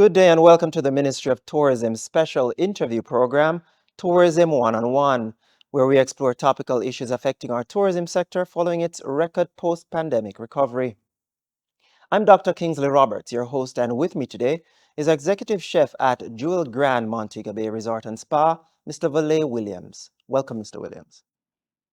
Good day and welcome to the Ministry of Tourism special interview program, Tourism One-on-One, where we explore topical issues affecting our tourism sector following its record post-pandemic recovery. I'm Dr. Kingsley Roberts, your host, and with me today is Executive Chef at Jewel Grande Montego Bay Resort and Spa, Mr. Volae Williams. Welcome, Mr. Williams.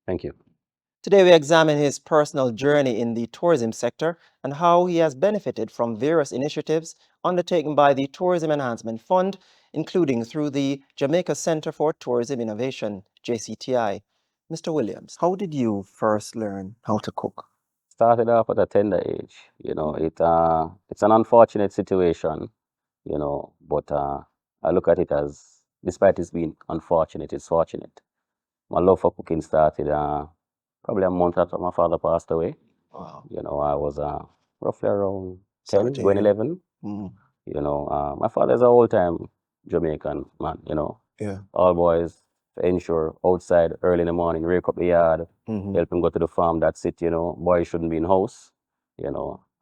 Thank you. Today, we examine his personal journey in the tourism sector and how he has benefited from various initiatives undertaken by the Tourism Enhancement Fund, including through the Jamaica Centre for Tourism Innovation, JCTI. Mr. Williams, how did you first learn how to cook? Started off at a tender age. It's an unfortunate situation, but I look at it as, despite it being unfortunate, it's fortunate. My love for cooking started probably a month after my father passed away. Wow. I was roughly around Sorry 10, to going hear. 11. Mm, My father's an old-time Jamaican man, yeah. all boys ensure outside early in the morning, rake up the yard, Mhm. help him go to the farm. That's it, boy shouldn't be in house.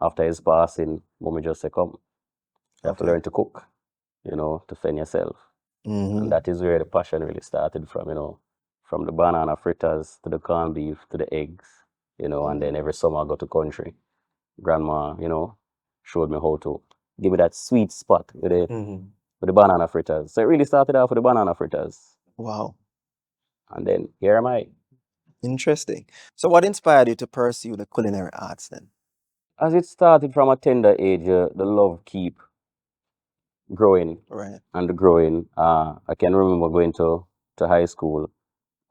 After his passing, mommy just say, come, you have to Okay. learn to cook, to fend yourself. And Mhm. that is where the passion really started from, from the banana fritters to the corned beef to the eggs, and then every summer I go to country. Grandma, showed me how to give me that sweet spot Mhm. with the banana fritters. So it really started off with the banana fritters. Wow. And then here am I. Interesting. So, what inspired you to pursue the culinary arts then? As it started from a tender age, the love keep growing Right. and growing. I can remember going to high school,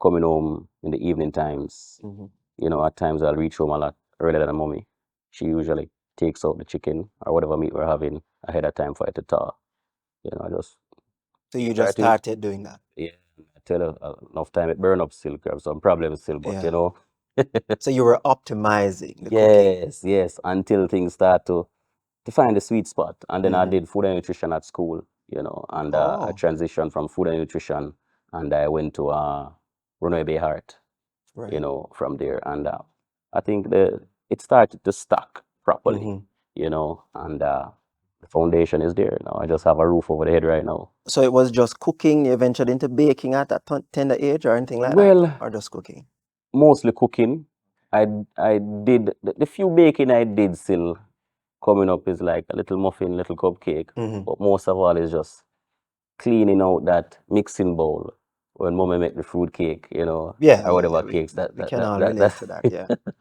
coming home in the evening times. Mhm. At times I'll reach home a lot earlier than mommy. She usually takes out the chicken or whatever meat we're having ahead of time for it to thaw. I just So you try just to, started doing that. yeah, I tell her enough time it burn up still, have some problems still, but Yeah. . So you were optimizing the cooking. Yes, until things start to find the sweet spot. And then I Mhm. did food and nutrition at school, and I Oh, transitioned from food and nutrition and I went to Runaway Bay Heart, right. from there. And I think it started to stack properly, Mhm. and the foundation is there. I just have a roof over the head right now. So it was just cooking. You ventured into baking at that tender age or anything like that, Well, or just cooking? mostly cooking. I did the few baking I did still coming up is like a little muffin, little cupcake, Mhm. but most of all is just cleaning out that mixing bowl when mommy make the fruit cake, Yeah, or yeah, whatever yeah. cakes that We that can that all that, relate to that. Yeah. that.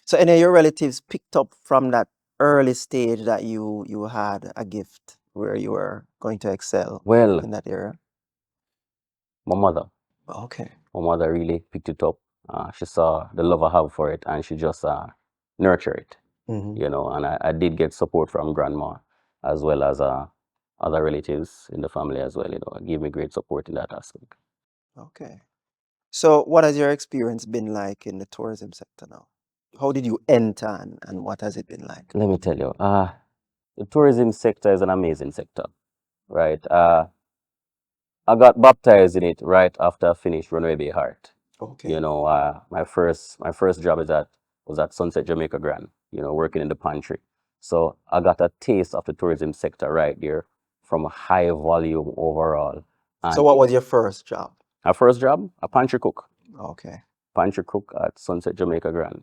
So any of your relatives picked up from that early stage that you had a gift where you were going to excel Well, in that era? my mother, Okay. my mother really picked it up. She saw the love I have for it, and she just nurture it, Mhm. And I did get support from grandma, as well as other relatives in the family as well. Give me great support in that aspect. Okay. So what has your experience been like in the tourism sector now? How did you enter and what has it been like? Let me tell you, the tourism sector is an amazing sector, right? I got baptized in it right after I finished Runaway Bay Heart. Okay. My first job was at Sunset Jamaica Grand, working in the pantry. So I got a taste of the tourism sector right there from a high volume overall. So And what was your first job? my first job, a pantry cook. Okay. Pantry cook at Sunset Jamaica Grand,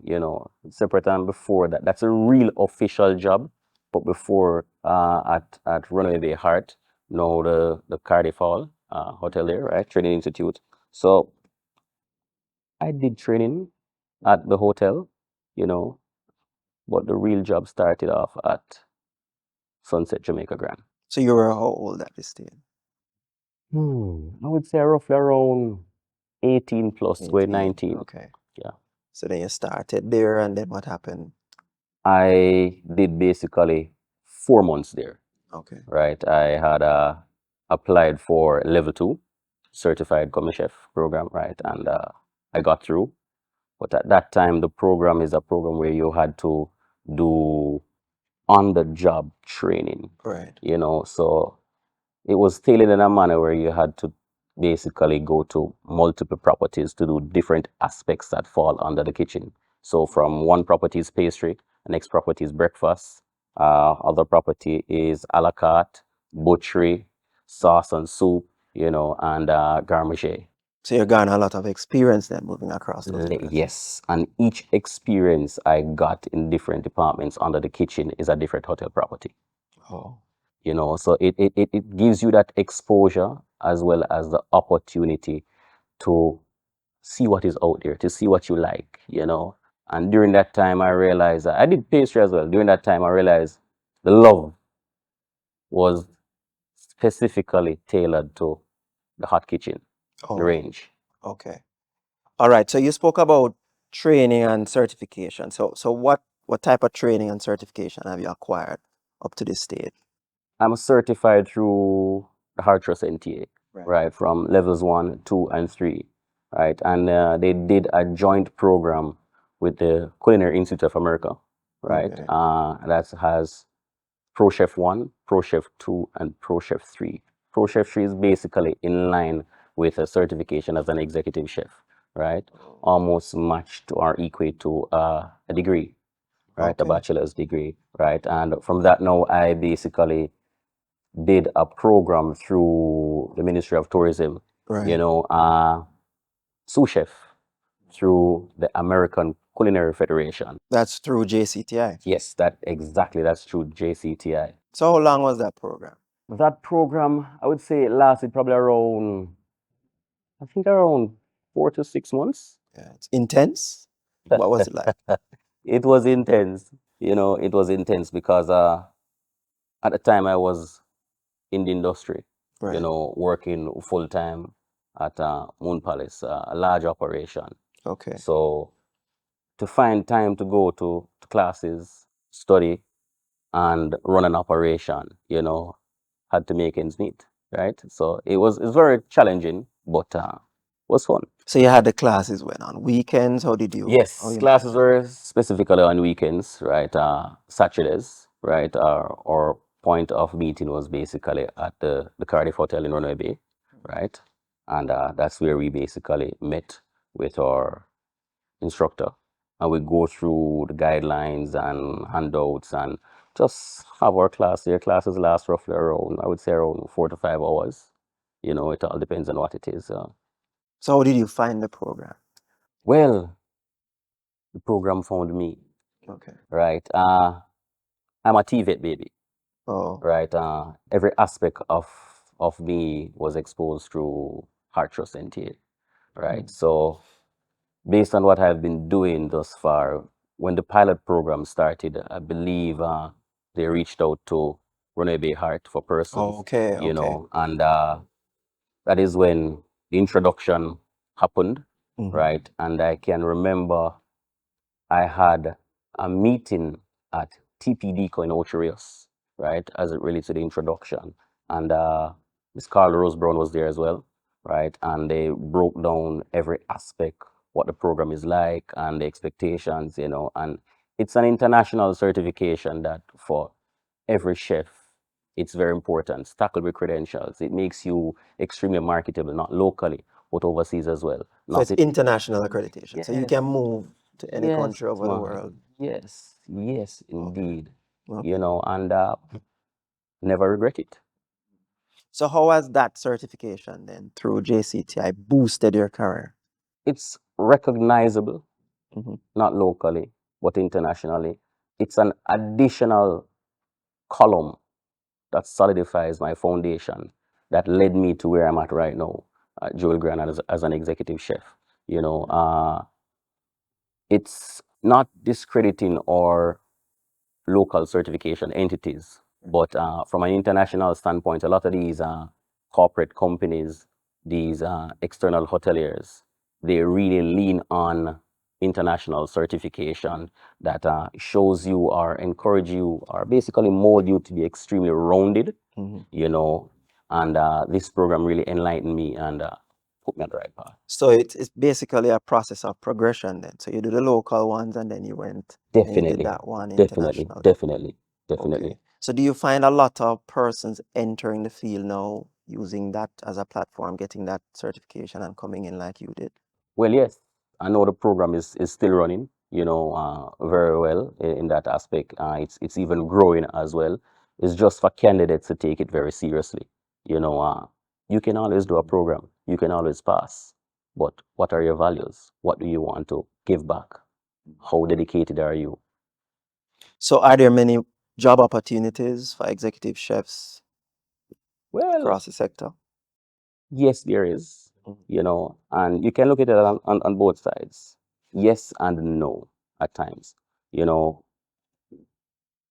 separate and before that. That's a real official job. But before at Runaway Bay Heart, no the Cardiff Hall hotel there, right? Training Institute. So I did training at the hotel, you know, but the real job started off at Sunset Jamaica Grand. So you were how old at this stage? I would say roughly around 18 plus, going 18. 19. Okay. Yeah. So then you started there and then what happened? I did basically 4 months there, Okay. right? I had applied for level 2 certified commis chef program, right? And I got through. But at that time, the program is a program where you had to do on the job training, Right. So it was tailored in a manner where you had to basically go to multiple properties to do different aspects that fall under the kitchen. So from one property is pastry, the next property is breakfast, other property is a la carte, butchery, sauce and soup, and garmager. So you garner a lot of experience then moving across those different. Yes, and each experience I got in different departments under the kitchen is a different hotel property. Oh, So it gives you that exposure as well as the opportunity to see what is out there, to see what you like. And during that time, I realized I did pastry as well. During that time, I realized the love was specifically tailored to the hot kitchen oh, range. okay. All right. So you spoke about training and certification. So what type of training and certification have you acquired up to this stage? I'm certified through the Heart Trust NTA, Right. right, from levels 1, 2, and 3, right? And they did a joint program with the Culinary Institute of America, right? Okay. That has Pro Chef 1, Pro Chef 2, and Pro Chef 3. Pro Chef 3 is basically in line with a certification as an executive chef, right? Almost matched or equate to a degree, right? A Okay. bachelor's degree, right? And from that now, I basically did a program through the Ministry of Tourism, Right. sous chef through the American Culinary Federation. That's through JCTI. Yes, that's through JCTI. So how long was that program? That program, I would say it lasted probably around, I think around 4 to 6 months. Yeah, it's intense. What was it like? It was intense, it was intense because at the time I was in the industry, Right. working full time at Moon Palace, a large operation. Okay. So to find time to go to classes, study, and run an operation, had to make ends meet, right? So it's very challenging, but was fun. So you had the classes when on weekends? How Yes, you classes manage it? were specifically on weekends, right? Saturdays, right? Our point of meeting was basically at the Cardiff Hotel in Runaway Bay, right? And that's where we basically met with our instructor. And we go through the guidelines and handouts and just have our class. Their classes last roughly around, I would say around 4 to 5 hours. It all depends on what it is. So how did you find the program? Well, the program found me, Okay. right? I'm a TVET baby, Oh, right? Every aspect of me was exposed through Heart Trust NTA, right? So based on what I've been doing thus far, when the pilot program started, I believe they reached out to Runaway Bay Heart for persons, okay, okay. and that is when the introduction happened, right? And I can remember I had a meeting at TPD in Ocho Rios, right, as it relates to the introduction. And Miss Carla Rose Brown was there as well, right? And they broke down every aspect, what the program is like and the expectations, and it's an international certification that for every chef, it's very important. Stackable with credentials. It makes you extremely marketable, not locally, but overseas as well. So Not it's it, international accreditation. So you yes, can move to any yes, country over the man. world. Yes, Okay. indeed. Okay. And never regret it. So how has that certification then through JCTI boosted your career? It's recognizable, Mm-hmm. not locally, but internationally. It's an additional column that solidifies my foundation that led me to where I'm at right now, Jewel Grande as an executive chef. It's not discrediting or local certification entities. But from an international standpoint, a lot of these corporate companies, these external hoteliers, they really lean on international certification that shows you or encourage you or basically mold you to be extremely rounded, Mm-hmm. And this program really enlightened me and put me on the right path. So it's basically a process of progression then. So you do the local ones and then you went and you did Definitely, that one definitely, international. definitely, Okay. definitely. So do you find a lot of persons entering the field now using that as a platform, getting that certification and coming in like you did? Well, yes, I know the program is still running, very well in that aspect. It's even growing as well, It's just for candidates to take it very seriously. You can always do a program, you can always pass, but what are your values? What do you want to give back? How dedicated are you? So are there many job opportunities for executive chefs Well, across the sector? yes, there is, and you can look at it on both sides. Yes and no at times. You know,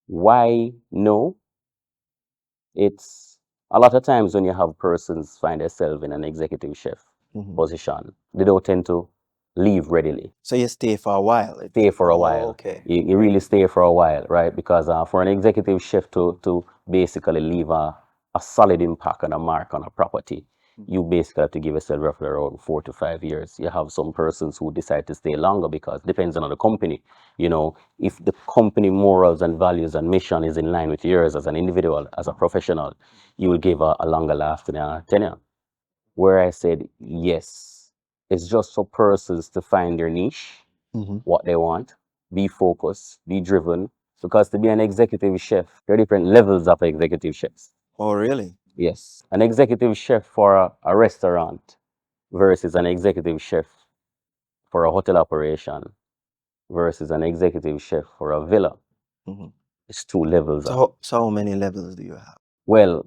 why no? It's a lot of times when you have persons find themselves in an executive chef position, they don't tend to leave readily. So you stay for a while. Stay for a while. Okay. You really stay for a while, right? Because for an executive chef to basically leave a solid impact and a mark on a property, you basically have to give yourself roughly around 4 to 5 years. You have some persons who decide to stay longer because depends on the company. If the company morals and values and mission is in line with yours as an individual, as a professional, you will give a longer lasting tenure. Where I said yes, it's just for persons to find their niche, what they want, be focused, be driven. Because to be an executive chef, there are different levels of executive chefs. Oh, really? Yes. An executive chef for a restaurant versus an executive chef for a hotel operation versus an executive chef for a villa. It's two levels of. So how many levels do you have? Well,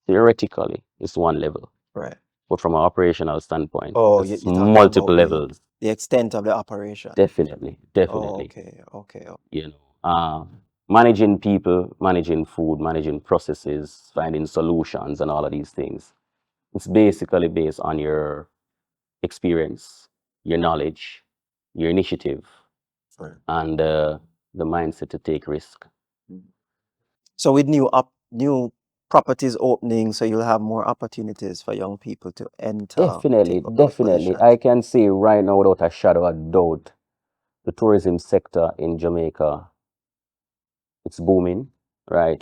theoretically, it's one level. Right. But from an operational standpoint, Oh, it's you're talking multiple about levels. the extent of the operation. Definitely, Oh, definitely. okay. Managing people, managing food, managing processes, finding solutions, and all of these things. It's basically based on your experience, your knowledge, your initiative, Right. and the mindset to take risk. So with new properties opening, so you'll have more opportunities for young people to enter, Definitely, take up those definitely. positions. I can say right now, without a shadow of a doubt, the tourism sector in Jamaica, it's booming, right?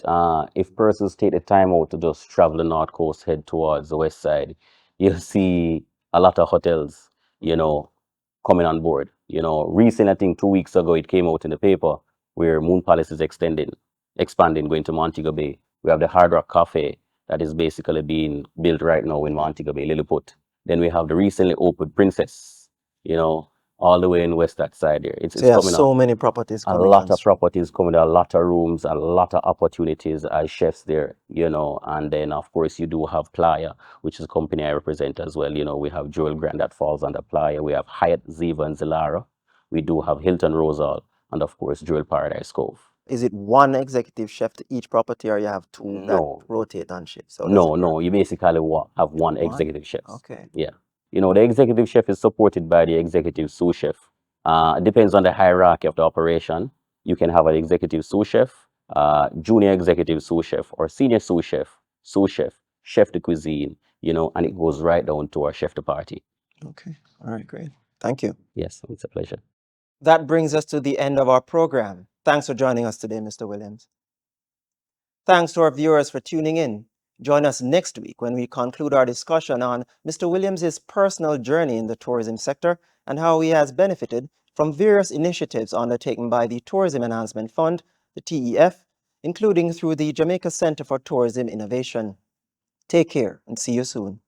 If persons take the time out to just travel the north coast, head towards the west side, you'll see a lot of hotels, coming on board. Recently, I think 2 weeks ago, it came out in the paper where Moon Palace is expanding, going to Montego Bay. We have the Hard Rock Cafe that is basically being built right now in Montego Bay, Lilliput. Then we have the recently opened Princess, all the way in west that side there. So It's you have coming up. so many properties A coming lot on of stream. properties coming, a lot of rooms, a lot of opportunities as chefs there, and then of course you do have Playa, which is a company I represent as well. We have Jewel Grande that falls under Playa. We have Hyatt, Ziva, and Zilara. We do have Hilton Rosal, and of course Jewel Paradise Cove. Is it one executive chef to each property, or you have two that No, rotate on shift? So does it no, work? no. You basically have one One? executive chef. Okay. Yeah. The executive chef is supported by the executive sous chef. It depends on the hierarchy of the operation. You can have an executive sous chef, junior executive sous chef, or senior sous chef, chef de cuisine, and it goes right down to our chef de partie. Okay. All right, great. Thank you. Yes, it's a pleasure. That brings us to the end of our program. Thanks for joining us today, Mr. Williams. Thanks to our viewers for tuning in. Join us next week when we conclude our discussion on Mr. Williams' personal journey in the tourism sector and how he has benefited from various initiatives undertaken by the Tourism Enhancement Fund, the TEF, including through the Jamaica Centre for Tourism Innovation. Take care and see you soon.